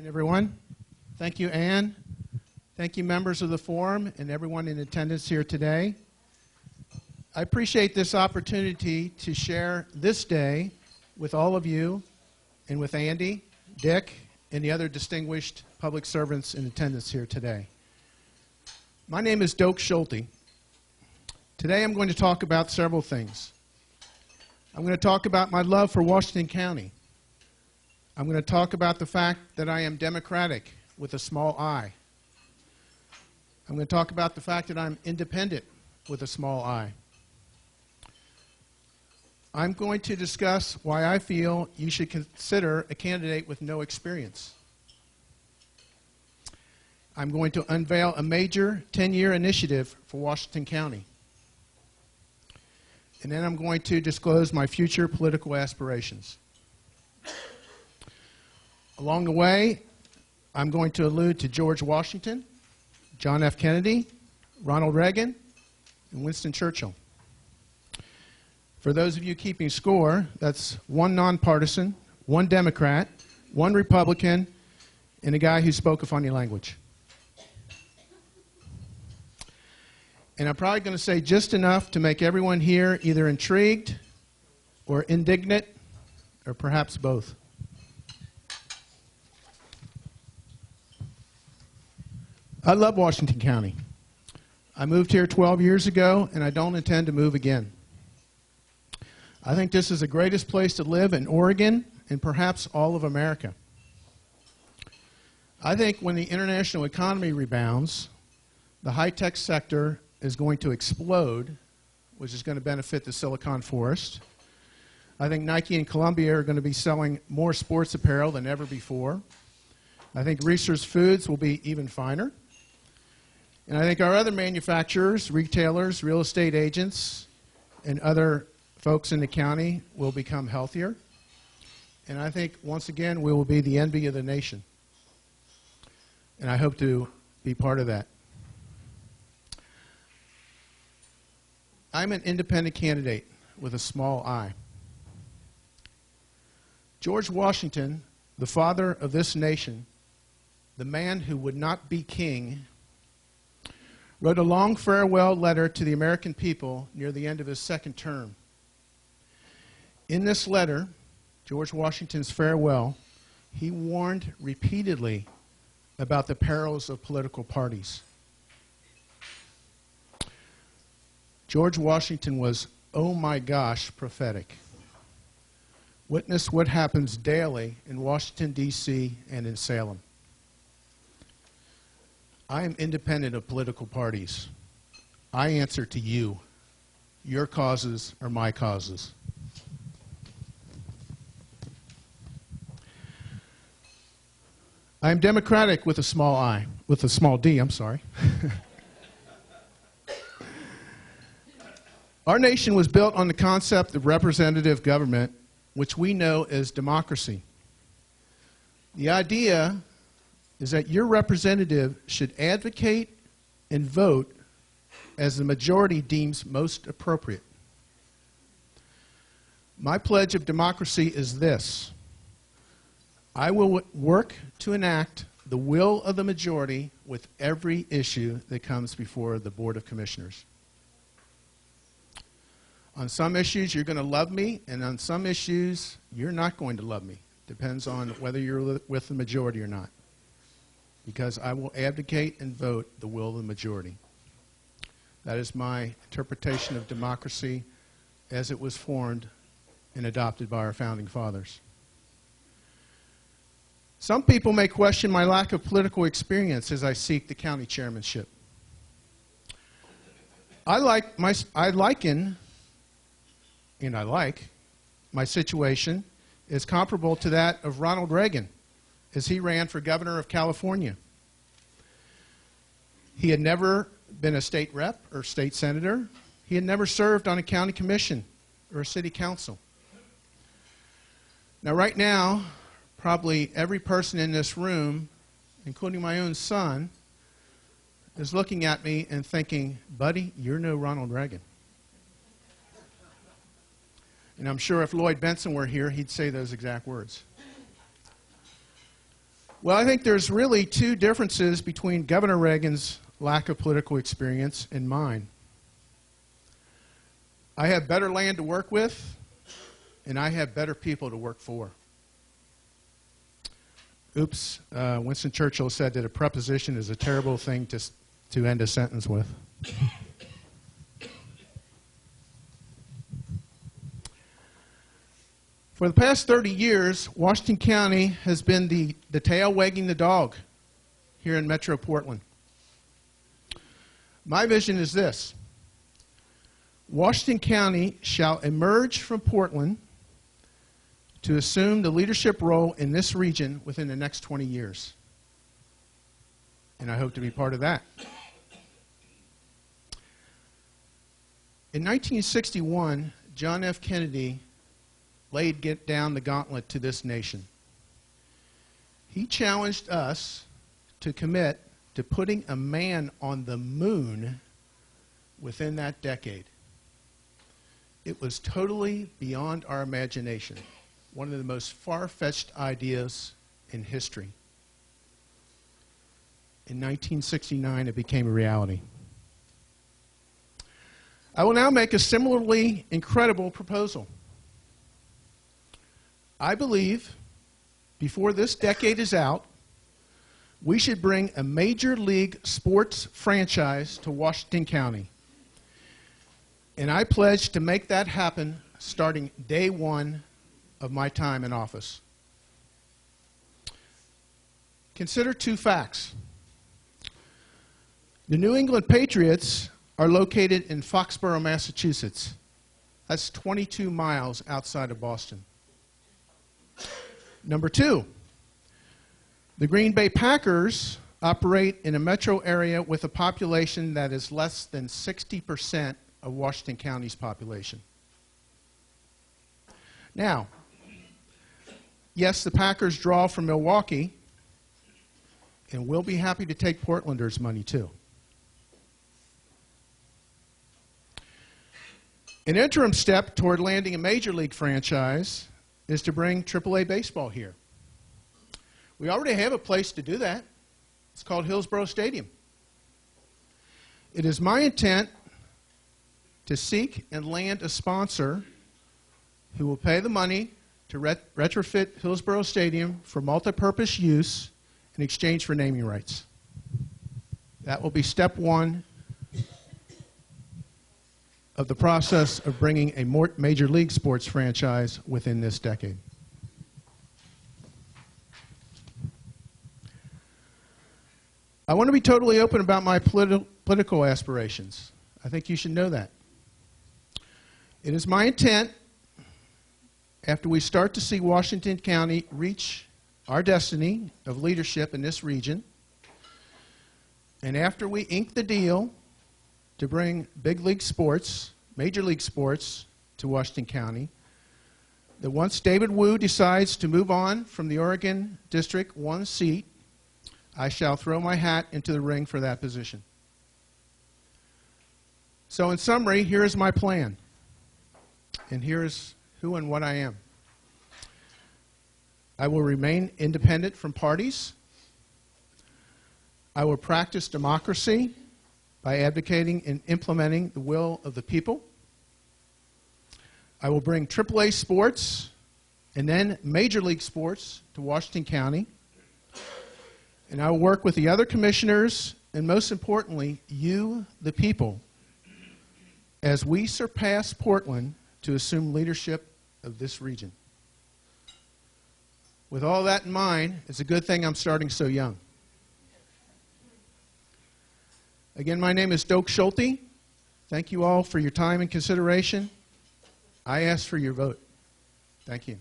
afternoon, everyone. Thank you, Anne. Thank you, members of the forum and everyone in attendance here today. I appreciate this opportunity to share this day with all of you and with Andy, Dick, and the other distinguished public servants in attendance here today. My name is Doak Schulte. Today I'm going to talk about several things. I'm going to talk about my love for Washington County. I'm going to talk about the fact that I am Democratic with a small I. I'm going to talk about the fact that I'm independent with a small I. I'm going to discuss why I feel you should consider a candidate with no experience. I'm going to unveil a major 10-year initiative for Washington County. And then I'm going to disclose my future political aspirations. Along the way, I'm going to allude to George Washington, John F. Kennedy, Ronald Reagan, and Winston Churchill. For those of you keeping score, that's one nonpartisan, one Democrat, one Republican, and a guy who spoke a funny language. And I'm probably going to say just enough to make everyone here either intrigued or indignant, or perhaps both. I love Washington County. I moved here 12 years ago, and I don't intend to move again. I think this is the greatest place to live in Oregon and perhaps all of America. I think when the international economy rebounds, the high-tech sector is going to explode, which is going to benefit the Silicon Forest. I think Nike and Columbia are going to be selling more sports apparel than ever before. I think Reese's Foods will be even finer. And I think our other manufacturers, retailers, real estate agents, and other folks in the county will become healthier. And I think, once again, we will be the envy of the nation. And I hope to be part of that. I'm an independent candidate with a small I. George Washington, the father of this nation, the man who would not be king, wrote a long farewell letter to the American people near the end of his second term. In this letter, George Washington's farewell, he warned repeatedly about the perils of political parties. George Washington was, oh my gosh, prophetic. Witness what happens daily in Washington, D.C. and in Salem. I am independent of political parties. I answer to you. Your causes are my causes. I am Democratic with a small I, with a small d, I'm sorry. Our nation was built on the concept of representative government, which we know as democracy. The idea is that your representative should advocate and vote as the majority deems most appropriate. My pledge of democracy is this: I will work to enact the will of the majority with every issue that comes before the Board of Commissioners. On some issues, you're going to love me, and on some issues, you're not going to love me. Depends on whether you're with the majority or not. Because I will advocate and vote the will of the majority. That is my interpretation of democracy as it was formed and adopted by our founding fathers. Some people may question my lack of political experience as I seek the county chairmanship. I like my situation is comparable to that of Ronald Reagan as he ran for governor of California. He had never been a state rep or state senator. He had never served on a county commission or a city council. Now, right now, probably every person in this room, including my own son, is looking at me and thinking, buddy, you're no Ronald Reagan. And I'm sure if Lloyd Benson were here, he'd say those exact words. Well, I think there's really two differences between Governor Reagan's lack of political experience and mine. I have better land to work with, and I have better people to work for. Oops, Winston Churchill said that a preposition is a terrible thing to end a sentence with. For the past 30 years, Washington County has been the tail wagging the dog here in Metro Portland. My vision is this: Washington County shall emerge from Portland to assume the leadership role in this region within the next 20 years. And I hope to be part of that. In 1961, John F. Kennedy laid down the gauntlet to this nation. He challenged us to commit to putting a man on the moon within that decade. It was totally beyond our imagination, one of the most far-fetched ideas in history. In 1969, it became a reality. I will now make a similarly incredible proposal. I believe, before this decade is out, we should bring a major league sports franchise to Washington County. And I pledge to make that happen starting day one of my time in office. Consider two facts. The New England Patriots are located in Foxborough, Massachusetts. That's 22 miles outside of Boston. Number two, the Green Bay Packers operate in a metro area with a population that is less than 60% of Washington County's population. Now, yes, the Packers draw from Milwaukee, and we'll be happy to take Portlanders' money too. An interim step toward landing a major league franchise is to bring AAA baseball here. We already have a place to do that. It's called Hillsborough Stadium. It is my intent to seek and land a sponsor who will pay the money to retrofit Hillsborough Stadium for multipurpose use in exchange for naming rights. That will be step one of the process of bringing a major league sports franchise within this decade. I want to be totally open about my political aspirations. I think you should know that. It is my intent, after we start to see Washington County reach our destiny of leadership in this region, and after we ink the deal to bring big league sports, major league sports to Washington County, that once David Wu decides to move on from the Oregon District 1 seat, I shall throw my hat into the ring for that position. So in summary, here is my plan. And here is who and what I am. I will remain independent from parties. I will practice democracy by advocating and implementing the will of the people. I will bring AAA sports and then major league sports to Washington County. And I will work with the other commissioners and, most importantly, you, the people, as we surpass Portland to assume leadership of this region. With all that in mind, it's a good thing I'm starting so young. Again, my name is Doak Schulte. Thank you all for your time and consideration. I ask for your vote. Thank you.